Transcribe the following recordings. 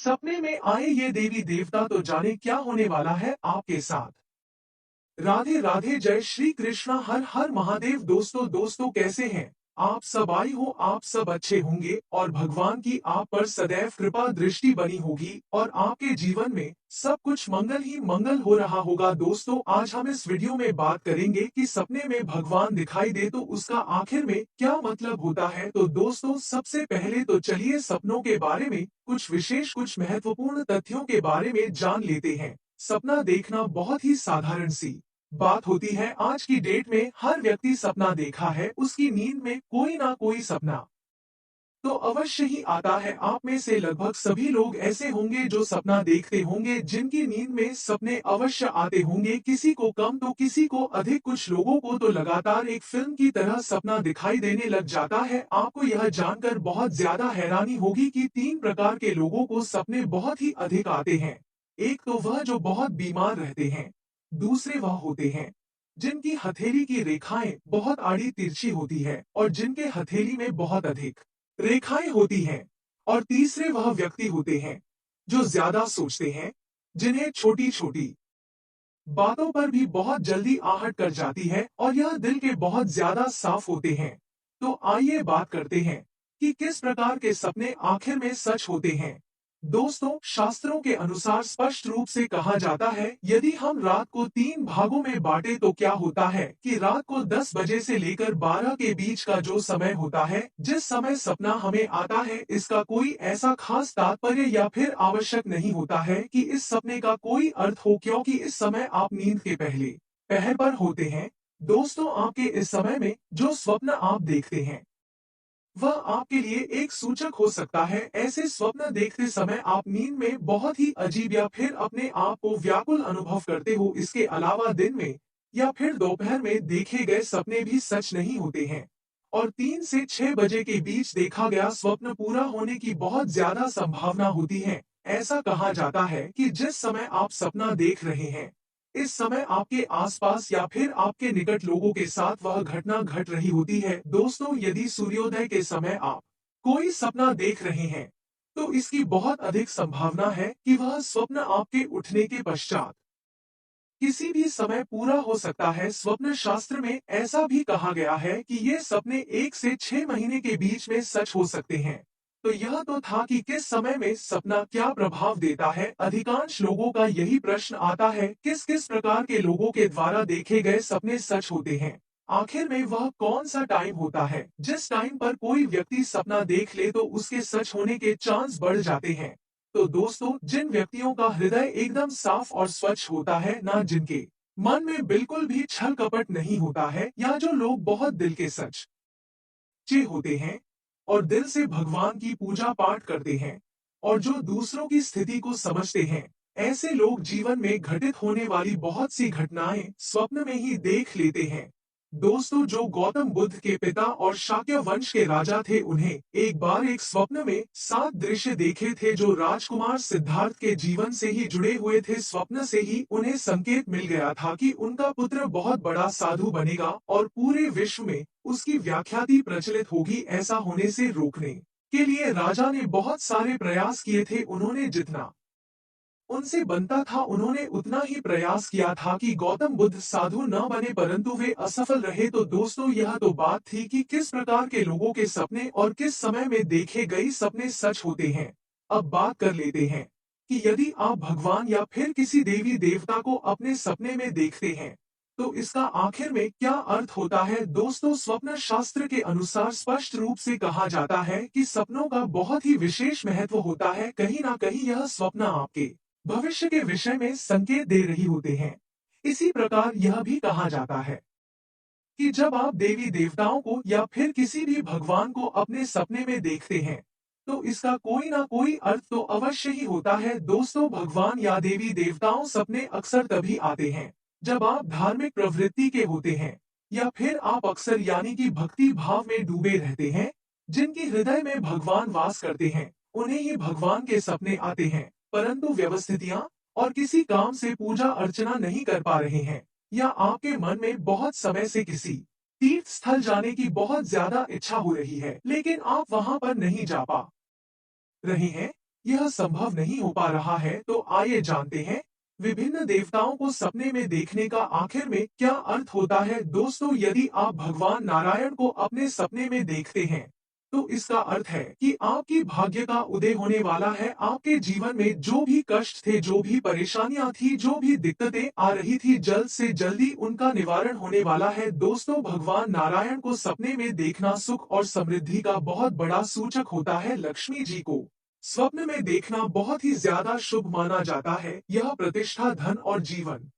सपने में आए ये देवी देवता तो जाने क्या होने वाला है आपके साथ। राधे राधे, जय श्री कृष्णा, हर हर महादेव। दोस्तों कैसे हैं आप सब? आई हो आप सब अच्छे होंगे और भगवान की आप पर सदैव कृपा दृष्टि बनी होगी और आपके जीवन में सब कुछ मंगल ही मंगल हो रहा होगा। दोस्तों, आज हम इस वीडियो में बात करेंगे कि सपने में भगवान दिखाई दे तो उसका आखिर में क्या मतलब होता है। तो दोस्तों, सबसे पहले तो चलिए सपनों के बारे में कुछ विशेष, कुछ महत्वपूर्ण तथ्यों के बारे में जान लेते हैं। सपना देखना बहुत ही साधारण सी बात होती है। आज की डेट में हर व्यक्ति सपना देखा है, उसकी नींद में कोई ना कोई सपना तो अवश्य ही आता है। आप में से लगभग सभी लोग ऐसे होंगे जो सपना देखते होंगे, जिनकी नींद में सपने अवश्य आते होंगे। किसी को कम तो किसी को अधिक, कुछ लोगों को तो लगातार एक फिल्म की तरह सपना दिखाई देने लग जाता है। आपको यह जानकर बहुत ज्यादा हैरानी होगी कि 3 प्रकार के लोगों को सपने बहुत ही अधिक आते हैं। एक तो वह जो बहुत बीमार रहते हैं, दूसरे वह होते हैं जिनकी हथेली की रेखाएं बहुत आड़ी तिरछी होती है और जिनके हथेली में बहुत अधिक रेखाएं होती हैं। और तीसरे वह व्यक्ति होते हैं जो ज्यादा सोचते हैं, जिन्हें छोटी छोटी बातों पर भी बहुत जल्दी आहट कर जाती है और यह दिल के बहुत ज्यादा साफ होते हैं। तो आइए बात करते हैं कि किस प्रकार के सपने आखिर में सच होते हैं। दोस्तों, शास्त्रों के अनुसार स्पष्ट रूप से कहा जाता है, यदि हम रात को 3 भागों में बांटे तो क्या होता है कि रात को 10 बजे से लेकर 12 के बीच का जो समय होता है, जिस समय सपना हमें आता है, इसका कोई ऐसा खास तात्पर्य या फिर आवश्यक नहीं होता है कि इस सपने का कोई अर्थ हो, क्योंकि इस समय आप नींद के पहले पहर पर होते हैं। दोस्तों, आपके इस समय में जो स्वप्न आप देखते हैं वह आपके लिए एक सूचक हो सकता है। ऐसे स्वप्न देखते समय आप नींद में बहुत ही अजीब या फिर अपने आप को व्याकुल अनुभव करते हो। इसके अलावा दिन में या फिर दोपहर में देखे गए सपने भी सच नहीं होते हैं और 3 से 6 बजे के बीच देखा गया स्वप्न पूरा होने की बहुत ज्यादा संभावना होती है। ऐसा कहा जाता है कि जिस समय आप सपना देख रहे हैं, इस समय आपके आसपास या फिर आपके निकट लोगों के साथ वह घटना घट रही होती है। दोस्तों, यदि सूर्योदय के समय आप कोई सपना देख रहे हैं, तो इसकी बहुत अधिक संभावना है कि वह स्वप्न आपके उठने के पश्चात किसी भी समय पूरा हो सकता है। स्वप्न शास्त्र में ऐसा भी कहा गया है कि ये सपने 1 से 6 महीने के बीच में सच हो सकते हैं। तो यह तो था कि किस समय में सपना क्या प्रभाव देता है। अधिकांश लोगों का यही प्रश्न आता है, किस किस प्रकार के लोगों के द्वारा देखे गए सपने सच होते हैं। आखिर में वह कौन सा टाइम होता है जिस टाइम पर कोई व्यक्ति सपना देख ले तो उसके सच होने के चांस बढ़ जाते हैं। तो दोस्तों, जिन व्यक्तियों का हृदय एकदम साफ और स्वच्छ होता है, ना जिनके मन में बिल्कुल भी छल कपट नहीं होता है, या जो लोग बहुत दिल के सच्चे होते हैं और दिल से भगवान की पूजा पाठ करते हैं और जो दूसरों की स्थिति को समझते हैं, ऐसे लोग जीवन में घटित होने वाली बहुत सी घटनाएं स्वप्न में ही देख लेते हैं। दोस्तों, जो गौतम बुद्ध के पिता और शाक्य वंश के राजा थे, उन्हें एक बार एक स्वप्न में 7 दृश्य देखे थे जो राजकुमार सिद्धार्थ के जीवन से ही जुड़े हुए थे। स्वप्न से ही उन्हें संकेत मिल गया था कि उनका पुत्र बहुत बड़ा साधु बनेगा और पूरे विश्व में उसकी व्याख्याति प्रचलित होगी। ऐसा होने से रोकने के लिए राजा ने बहुत सारे प्रयास किए थे। उन्होंने जितना उनसे बनता था उन्होंने उतना ही प्रयास किया था कि गौतम बुद्ध साधु न बने, परंतु वे असफल रहे। तो दोस्तों, यह तो बात थी कि किस प्रकार के लोगों के सपने और किस समय में देखे गए सपने सच होते हैं। अब बात कर लेते हैं कि यदि आप भगवान या फिर किसी देवी देवता को अपने सपने में देखते हैं, तो इसका आखिर में क्या अर्थ होता है। दोस्तों, स्वप्न शास्त्र के अनुसार स्पष्ट रूप से कहा जाता है कि सपनों का बहुत ही विशेष महत्व होता है। कहीं ना कहीं यह स्वप्न आपके भविष्य के विषय में संकेत दे रही होते हैं। इसी प्रकार यह भी कहा जाता है कि जब आप देवी देवताओं को या फिर किसी भी भगवान को अपने सपने में देखते हैं, तो इसका कोई ना कोई अर्थ तो अवश्य ही होता है। दोस्तों, भगवान या देवी देवताओं सपने अक्सर तभी आते हैं जब आप धार्मिक प्रवृत्ति के होते हैं या फिर आप अक्सर यानी कि भक्ति भाव में डूबे रहते हैं। जिनके हृदय में भगवान वास करते हैं, उन्हें ही भगवान के सपने आते हैं। परंतु व्यवस्थितियां और किसी काम से पूजा अर्चना नहीं कर पा रहे हैं, या आपके मन में बहुत समय से किसी तीर्थ स्थल जाने की बहुत ज्यादा इच्छा हो रही है, लेकिन आप वहां पर नहीं जा पा रहे हैं, यह संभव नहीं हो पा रहा है, तो आइए जानते हैं विभिन्न देवताओं को सपने में देखने का आखिर में क्या अर्थ होता है। दोस्तों, यदि आप भगवान नारायण को अपने सपने में देखते हैं, तो इसका अर्थ है कि आपकी भाग्य का उदय होने वाला है। आपके जीवन में जो भी कष्ट थे, जो भी परेशानियां थी, जो भी दिक्कतें आ रही थी, जल्द से जल्दी उनका निवारण होने वाला है। दोस्तों, भगवान नारायण को सपने में देखना सुख और समृद्धि का बहुत बड़ा सूचक होता है। लक्ष्मी जी को स्वप्न में देखना बहुत ही ज्यादा शुभ माना जाता है। यह प्रतिष्ठा, धन और जीवन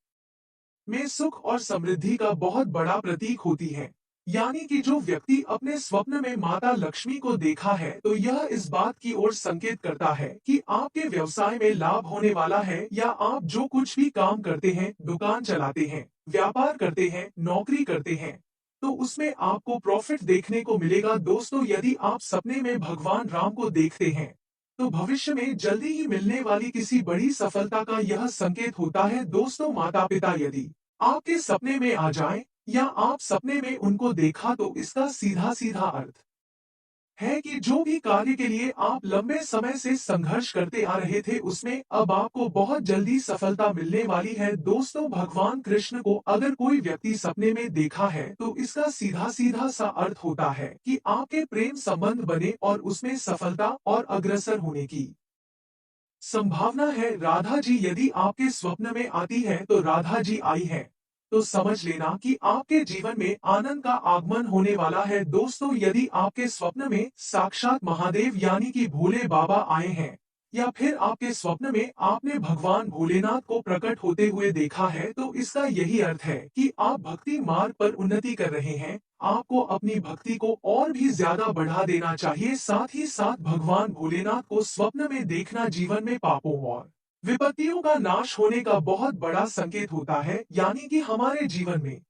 में सुख और समृद्धि का बहुत बड़ा प्रतीक होती है। यानी कि जो व्यक्ति अपने स्वप्न में माता लक्ष्मी को देखा है, तो यह इस बात की ओर संकेत करता है कि आपके व्यवसाय में लाभ होने वाला है, या आप जो कुछ भी काम करते हैं, दुकान चलाते हैं, व्यापार करते हैं, नौकरी करते हैं, तो उसमें आपको प्रॉफिट देखने को मिलेगा। दोस्तों, यदि आप सपने में भगवान राम को देखते हैं, तो भविष्य में जल्दी ही मिलने वाली किसी बड़ी सफलता का यह संकेत होता है। दोस्तों, माता पिता यदि आपके सपने में आ जाएं, या आप सपने में उनको देखा, तो इसका सीधा सीधा अर्थ है कि जो भी कार्य के लिए आप लंबे समय से संघर्ष करते आ रहे थे, उसमें अब आपको बहुत जल्दी सफलता मिलने वाली है। दोस्तों, भगवान कृष्ण को अगर कोई व्यक्ति सपने में देखा है, तो इसका सीधा सीधा सा अर्थ होता है कि आपके प्रेम संबंध बने और उसमें सफलता और अग्रसर होने की संभावना है। राधा जी यदि आपके स्वप्न में आती है, तो राधा जी आई है, तो समझ लेना कि आपके जीवन में आनंद का आगमन होने वाला है। दोस्तों, यदि आपके स्वप्न में साक्षात महादेव यानी कि भोले बाबा आए हैं, या फिर आपके स्वप्न में आपने भगवान भोलेनाथ को प्रकट होते हुए देखा है, तो इसका यही अर्थ है कि आप भक्ति मार्ग पर उन्नति कर रहे हैं। आपको अपनी भक्ति को और भी ज्यादा बढ़ा देना चाहिए। साथ ही साथ भगवान भोलेनाथ को स्वप्न में देखना जीवन में पापों और विपत्तियों का नाश होने का बहुत बड़ा संकेत होता है। यानी कि हमारे जीवन में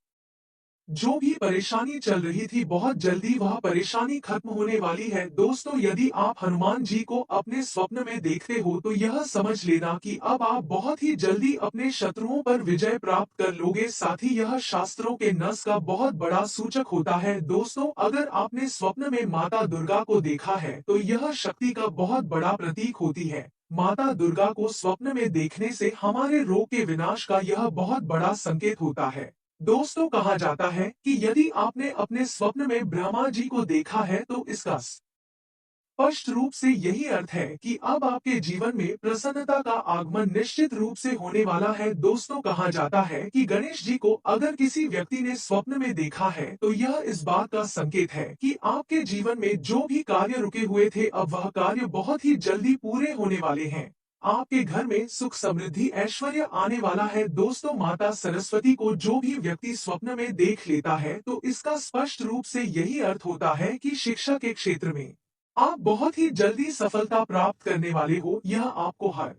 जो भी परेशानी चल रही थी, बहुत जल्दी वह परेशानी खत्म होने वाली है। दोस्तों, यदि आप हनुमान जी को अपने स्वप्न में देखते हो, तो यह समझ लेना कि अब आप बहुत ही जल्दी अपने शत्रुओं पर विजय प्राप्त कर लोगे। साथ ही यह शास्त्रों के नस का बहुत बड़ा सूचक होता है। दोस्तों, अगर आपने स्वप्न में माता दुर्गा को देखा है, तो यह शक्ति का बहुत बड़ा प्रतीक होती है। माता दुर्गा को स्वप्न में देखने से हमारे रोग के विनाश का यह बहुत बड़ा संकेत होता है। दोस्तों, कहा जाता है कि यदि आपने अपने स्वप्न में ब्रह्मा जी को देखा है, तो इसका स्पष्ट रूप से यही अर्थ है कि अब आपके जीवन में प्रसन्नता का आगमन निश्चित रूप से होने वाला है। दोस्तों, कहा जाता है कि गणेश जी को अगर किसी व्यक्ति ने स्वप्न में देखा है, तो यह इस बात का संकेत है कि आपके जीवन में जो भी कार्य रुके हुए थे, अब वह कार्य बहुत ही जल्दी पूरे होने वाले हैं। आपके घर में सुख, समृद्धि, ऐश्वर्य आने वाला है। दोस्तों, माता सरस्वती को जो भी व्यक्ति स्वप्न में देख लेता है, तो इसका स्पष्ट रूप से यही अर्थ होता है कि शिक्षा के क्षेत्र में आप बहुत ही जल्दी सफलता प्राप्त करने वाले हो। यह आपको हर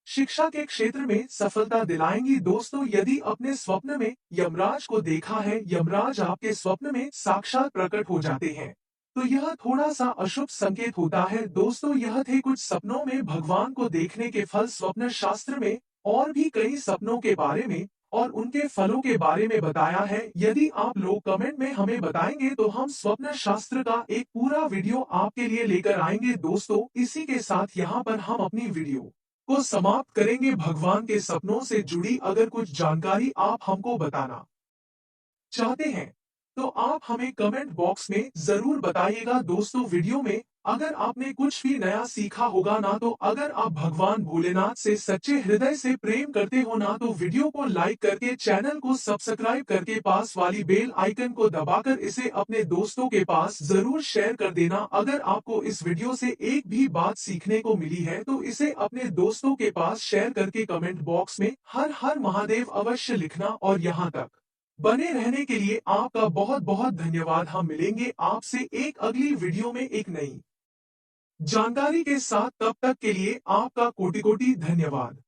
शिक्षा के क्षेत्र में सफलता दिलाएंगी। दोस्तों, यदि अपने स्वप्न में यमराज को देखा है, यमराज आपके स्वप्न में साक्षात प्रकट हो जाते हैं, तो यह थोड़ा सा अशुभ संकेत होता है। दोस्तों, यह थे कुछ सपनों में भगवान को देखने के फल। स्वप्न शास्त्र में और भी कई सपनों के बारे में और उनके फलों के बारे में बताया है। यदि आप लोग कमेंट में हमें बताएंगे, तो हम स्वप्न शास्त्र का एक पूरा वीडियो आपके लिए लेकर आएंगे। दोस्तों, इसी के साथ यहाँ पर हम अपनी वीडियो को समाप्त करेंगे। भगवान के सपनों से जुड़ी अगर कुछ जानकारी आप हमको बताना चाहते हैं, तो आप हमें कमेंट बॉक्स में जरूर बताइएगा। दोस्तों, वीडियो में अगर आपने कुछ भी नया सीखा होगा ना, तो अगर आप भगवान भोलेनाथ से सच्चे हृदय से प्रेम करते हो ना, तो वीडियो को लाइक करके, चैनल को सब्सक्राइब करके, पास वाली बेल आइकन को दबाकर इसे अपने दोस्तों के पास जरूर शेयर कर देना। अगर आपको इस वीडियो से एक भी बात सीखने को मिली है, तो इसे अपने दोस्तों के पास शेयर करके कमेंट बॉक्स में हर हर महादेव अवश्य लिखना। और यहाँ तक बने रहने के लिए आपका बहुत बहुत धन्यवाद। हम मिलेंगे आपसे एक अगली वीडियो में एक नई जानकारी के साथ। तब तक के लिए आपका कोटि कोटि धन्यवाद।